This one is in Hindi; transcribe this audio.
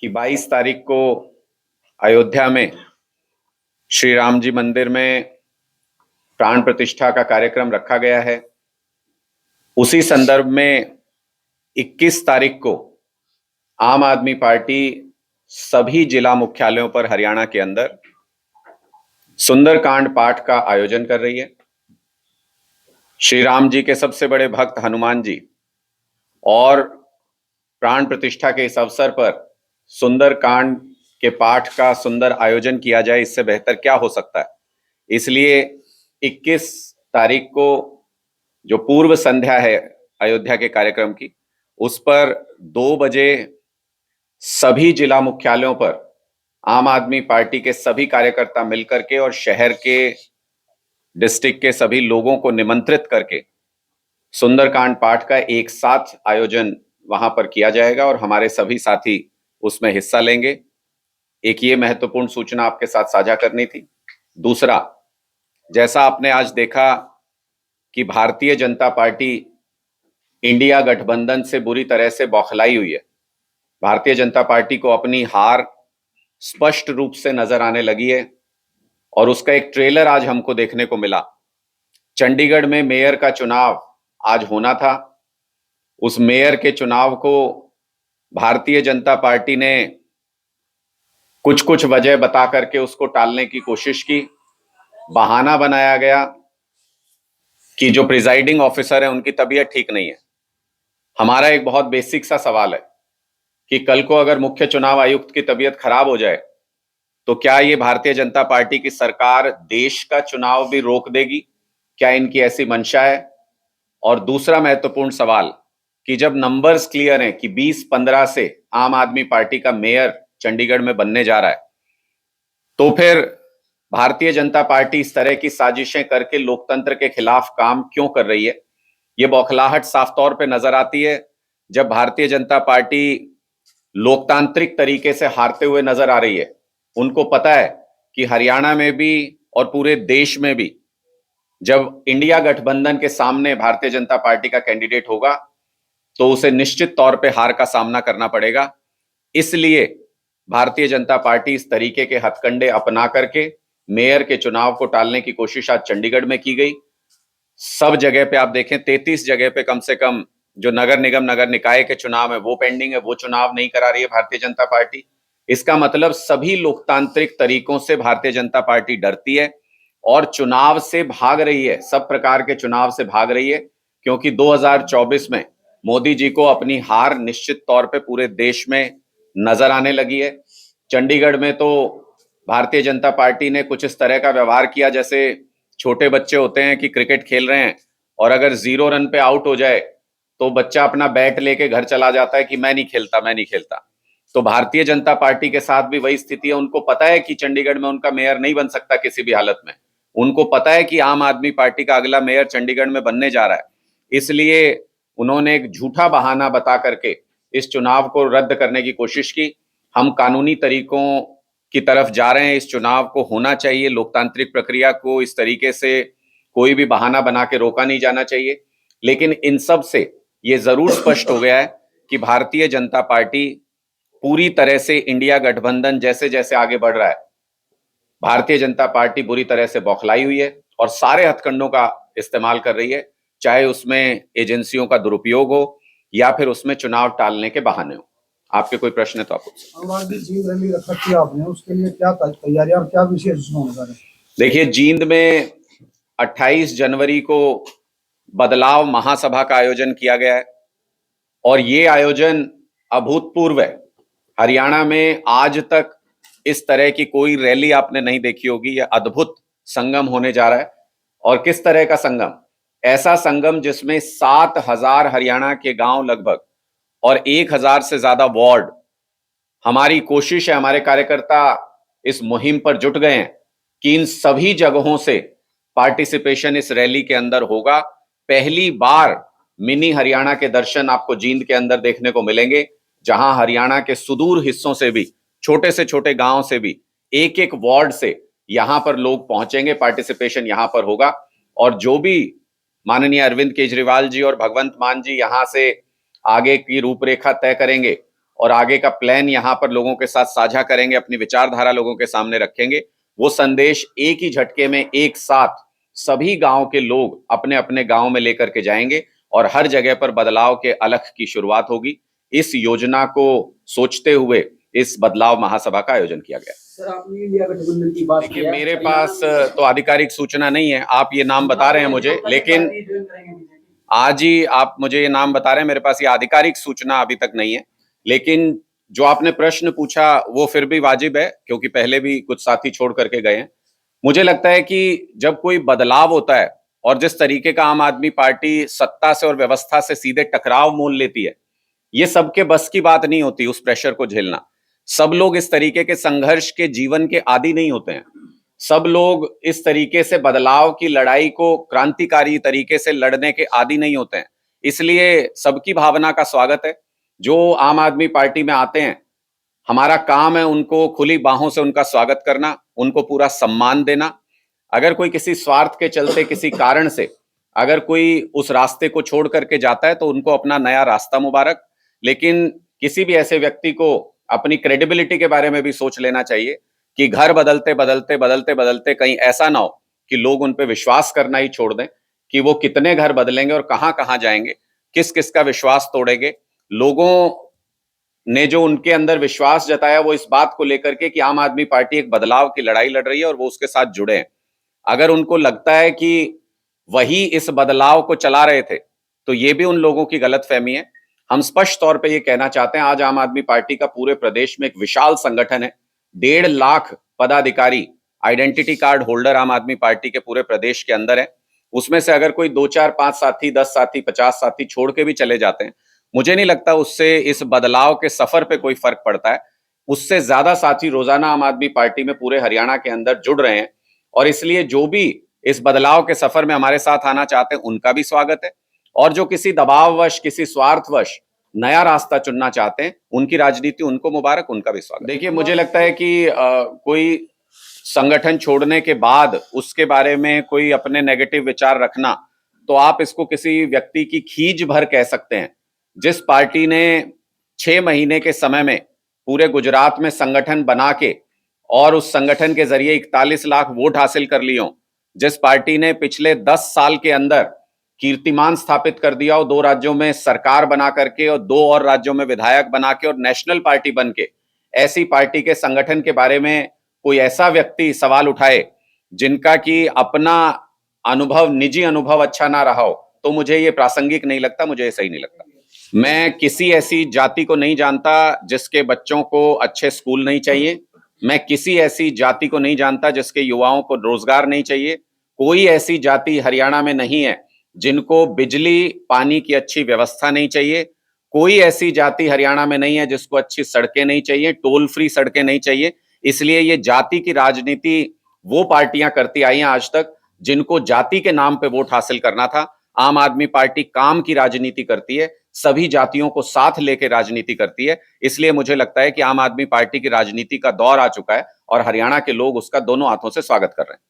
कि 22 तारीख को अयोध्या में श्री राम जी मंदिर में प्राण प्रतिष्ठा का कार्यक्रम रखा गया है। उसी संदर्भ में 21 तारीख को आम आदमी पार्टी सभी जिला मुख्यालयों पर हरियाणा के अंदर सुंदरकांड पाठ का आयोजन कर रही है। श्री राम जी के सबसे बड़े भक्त हनुमान जी और प्राण प्रतिष्ठा के इस अवसर पर सुंदरकांड के पाठ का सुंदर आयोजन किया जाए, इससे बेहतर क्या हो सकता है। इसलिए 21 तारीख को जो पूर्व संध्या है अयोध्या के कार्यक्रम की, उस पर 2 बजे सभी जिला मुख्यालयों पर आम आदमी पार्टी के सभी कार्यकर्ता मिलकर के और शहर के डिस्ट्रिक्ट के सभी लोगों को निमंत्रित करके सुंदरकांड पाठ का एक साथ आयोजन वहां पर किया जाएगा और हमारे सभी साथी उसमें हिस्सा लेंगे। एक ये महत्वपूर्ण सूचना आपके साथ साझा करनी थी। दूसरा, जैसा आपने आज देखा कि भारतीय जनता पार्टी इंडिया गठबंधन से बुरी तरह से बौखलाई हुई है। भारतीय जनता पार्टी को अपनी हार स्पष्ट रूप से नजर आने लगी है और उसका एक ट्रेलर आज हमको देखने को मिला। चंडीगढ़ में मेयर का चुनाव आज होना था। उस मेयर के चुनाव को भारतीय जनता पार्टी ने कुछ कुछ वजह बता करके उसको टालने की कोशिश की। बहाना बनाया गया कि जो प्रिजाइडिंग ऑफिसर है उनकी तबीयत ठीक नहीं है। हमारा एक बहुत बेसिक सा सवाल है कि कल को अगर मुख्य चुनाव आयुक्त की तबीयत खराब हो जाए तो क्या ये भारतीय जनता पार्टी की सरकार देश का चुनाव भी रोक देगी? क्या इनकी ऐसी मंशा है? और दूसरा महत्वपूर्ण सवाल कि जब नंबर्स क्लियर हैं कि 20-15 से आम आदमी पार्टी का मेयर चंडीगढ़ में बनने जा रहा है, तो फिर भारतीय जनता पार्टी इस तरह की साजिशें करके लोकतंत्र के खिलाफ काम क्यों कर रही है? ये बौखलाहट साफ तौर पे नजर आती है जब भारतीय जनता पार्टी लोकतांत्रिक तरीके से हारते हुए नजर आ रही है। उनको पता है कि हरियाणा में भी और पूरे देश में भी जब इंडिया गठबंधन के सामने भारतीय जनता पार्टी का कैंडिडेट होगा तो उसे निश्चित तौर पे हार का सामना करना पड़ेगा। इसलिए भारतीय जनता पार्टी इस तरीके के हथकंडे अपना करके मेयर के चुनाव को टालने की कोशिश आज चंडीगढ़ में की गई। सब जगह पे आप देखें 33 जगह पे कम से कम जो नगर निगम नगर निकाय के चुनाव है वो पेंडिंग है, वो चुनाव नहीं करा रही है भारतीय जनता पार्टी। इसका मतलब सभी लोकतांत्रिक तरीकों से भारतीय जनता पार्टी डरती है और चुनाव से भाग रही है, सब प्रकार के चुनाव से भाग रही है, क्योंकि 2024 में मोदी जी को अपनी हार निश्चित तौर पे पूरे देश में नजर आने लगी है। चंडीगढ़ में तो भारतीय जनता पार्टी ने कुछ इस तरह का व्यवहार किया जैसे छोटे बच्चे होते हैं कि क्रिकेट खेल रहे हैं और अगर 0 रन पे आउट हो जाए तो बच्चा अपना बैट लेके घर चला जाता है कि मैं नहीं खेलता, मैं नहीं खेलता। तो भारतीय जनता पार्टी के साथ भी वही स्थिति है। उनको पता है कि चंडीगढ़ में उनका मेयर नहीं बन सकता किसी भी हालत में। उनको पता है कि आम आदमी पार्टी का अगला मेयर चंडीगढ़ में बनने जा रहा है। इसलिए उन्होंने एक झूठा बहाना बता करके इस चुनाव को रद्द करने की कोशिश की। हम कानूनी तरीकों की तरफ जा रहे हैं। इस चुनाव को होना चाहिए, लोकतांत्रिक प्रक्रिया को इस तरीके से कोई भी बहाना बना के रोका नहीं जाना चाहिए। लेकिन इन सब से ये जरूर स्पष्ट हो गया है कि भारतीय जनता पार्टी पूरी तरह से इंडिया गठबंधन जैसे जैसे आगे बढ़ रहा है, भारतीय जनता पार्टी बुरी तरह से बौखलाई हुई है और सारे हथकंडों का इस्तेमाल कर रही है, चाहे उसमें एजेंसियों का दुरुपयोग हो या फिर उसमें चुनाव टालने के बहाने हो। आपके कोई प्रश्न है तो आप पूछ। जींद रैली रख रखी है आपने, उसके लिए क्या तैयारियां और क्या विशेष होने वाले? देखिए, जींद में 28 जनवरी को बदलाव महासभा का आयोजन किया गया है और ये आयोजन अभूतपूर्व है। हरियाणा में आज तक इस तरह की कोई रैली आपने नहीं देखी होगी। यह अद्भुत संगम होने जा रहा है। और किस तरह का संगम? ऐसा संगम जिसमें 7,000 हरियाणा के गांव लगभग और 1,000 से ज्यादा वार्ड। हमारी कोशिश है, हमारे कार्यकर्ता इस मुहिम पर जुट गए हैं कि इन सभी जगहों से पार्टिसिपेशन इस रैली के अंदर होगा। पहली बार मिनी हरियाणा के दर्शन आपको जींद के अंदर देखने को मिलेंगे, जहां हरियाणा के सुदूर हिस्सों से भी, छोटे से छोटे गांव से भी, एक एक वार्ड से यहां पर लोग पहुंचेंगे। पार्टिसिपेशन यहां पर होगा और जो भी माननीय अरविंद केजरीवाल जी और भगवंत मान जी यहां से आगे की रूपरेखा तय करेंगे, और आगे का प्लान यहाँ पर लोगों के साथ साझा करेंगे, अपनी विचारधारा लोगों के सामने रखेंगे। वो संदेश एक ही झटके में एक साथ सभी गांव के लोग अपने अपने गांव में लेकर के जाएंगे और हर जगह पर बदलाव के अलख की शुरुआत होगी। इस योजना को सोचते हुए इस बदलाव महासभा का आयोजन किया गया। सर, आपने इंडिया गठबंधन की बात की है। मेरे पास तो आधिकारिक सूचना नहीं है, आप ये नाम बता रहे हैं मुझे, लेकिन आज ही आप मुझे ये नाम बता रहे हैं, मेरे पास ये आधिकारिक सूचना अभी तक नहीं है। लेकिन जो आपने प्रश्न पूछा वो फिर भी वाजिब है, क्योंकि पहले भी कुछ साथी छोड़ करके गए हैं। मुझे लगता है कि जब कोई बदलाव होता है और जिस तरीके का आम आदमी पार्टी सत्ता से और व्यवस्था से सीधे टकराव मोल लेती है, ये सबके बस की बात नहीं होती उस प्रेशर को झेलना। सब लोग इस तरीके के संघर्ष के जीवन के आदी नहीं होते हैं। सब लोग इस तरीके से बदलाव की लड़ाई को क्रांतिकारी तरीके से लड़ने के आदी नहीं होते हैं। इसलिए सबकी भावना का स्वागत है। जो आम आदमी पार्टी में आते हैं, हमारा काम है उनको खुली बाहों से उनका स्वागत करना, उनको पूरा सम्मान देना। अगर कोई किसी स्वार्थ के चलते किसी कारण से अगर कोई उस रास्ते को छोड़ करके जाता है तो उनको अपना नया रास्ता मुबारक। लेकिन किसी भी ऐसे व्यक्ति को अपनी क्रेडिबिलिटी के बारे में भी सोच लेना चाहिए कि घर बदलते बदलते बदलते बदलते कहीं ऐसा ना हो कि लोग उन पे विश्वास करना ही छोड़ दें कि वो कितने घर बदलेंगे और कहां कहां जाएंगे, किस किस का विश्वास तोड़ेंगे। लोगों ने जो उनके अंदर विश्वास जताया वो इस बात को लेकर के कि आम आदमी पार्टी एक बदलाव की लड़ाई लड़ रही है और वो उसके साथ जुड़े हैं। अगर उनको लगता है कि वही इस बदलाव को चला रहे थे तो ये भी उन लोगों की गलतफहमी है। हम स्पष्ट तौर पे ये कहना चाहते हैं, आज आम आदमी पार्टी का पूरे प्रदेश में एक विशाल संगठन है। 1.5 लाख पदाधिकारी, आइडेंटिटी कार्ड होल्डर आम आदमी पार्टी के पूरे प्रदेश के अंदर है। उसमें से अगर कोई 2, 4, 5 साथी, 10 साथी, 50 साथी छोड़ के भी चले जाते हैं, मुझे नहीं लगता उससे इस बदलाव के सफर पे कोई फर्क पड़ता है। उससे ज्यादा साथी रोजाना आम आदमी पार्टी में पूरे हरियाणा के अंदर जुड़ रहे हैं और इसलिए जो भी इस बदलाव के सफर में हमारे साथ आना चाहते हैं उनका भी स्वागत है। और जो किसी दबाववश, किसी स्वार्थवश नया रास्ता चुनना चाहते हैं, उनकी राजनीति उनको मुबारक, उनका भी स्वागत। देखिए, मुझे लगता है कि कोई संगठन छोड़ने के बाद उसके बारे में कोई अपने नेगेटिव विचार रखना, तो आप इसको किसी व्यक्ति की खींच भर कह सकते हैं। जिस पार्टी ने 6 महीने के समय में पूरे गुजरात में संगठन बना के और उस संगठन के जरिए 41 लाख वोट हासिल कर लिए हों, जिस पार्टी ने पिछले 10 साल के अंदर कीर्तिमान स्थापित कर दिया और 2 राज्यों में सरकार बना करके और 2 और राज्यों में विधायक बना के और नेशनल पार्टी बन के, ऐसी पार्टी के संगठन के बारे में कोई ऐसा व्यक्ति सवाल उठाए जिनका कि अपना अनुभव, निजी अनुभव अच्छा ना रहा हो, तो मुझे ये प्रासंगिक नहीं लगता, मुझे ये सही नहीं लगता। मैं किसी ऐसी जाति को नहीं जानता जिसके बच्चों को अच्छे स्कूल नहीं चाहिए। मैं किसी ऐसी जाति को नहीं जानता जिसके युवाओं को रोजगार नहीं चाहिए। कोई ऐसी जाति हरियाणा में नहीं है जिनको बिजली, पानी की अच्छी व्यवस्था नहीं चाहिए। कोई ऐसी जाति हरियाणा में नहीं है जिसको अच्छी सड़कें नहीं चाहिए, टोल फ्री सड़कें नहीं चाहिए। इसलिए ये जाति की राजनीति वो पार्टियां करती आई हैं आज तक जिनको जाति के नाम पे वोट हासिल करना था। आम आदमी पार्टी काम की राजनीति करती है, सभी जातियों को साथ लेकर राजनीति करती है। इसलिए मुझे लगता है कि आम आदमी पार्टी की राजनीति का दौर आ चुका है और हरियाणा के लोग उसका दोनों हाथों से स्वागत कर रहे हैं।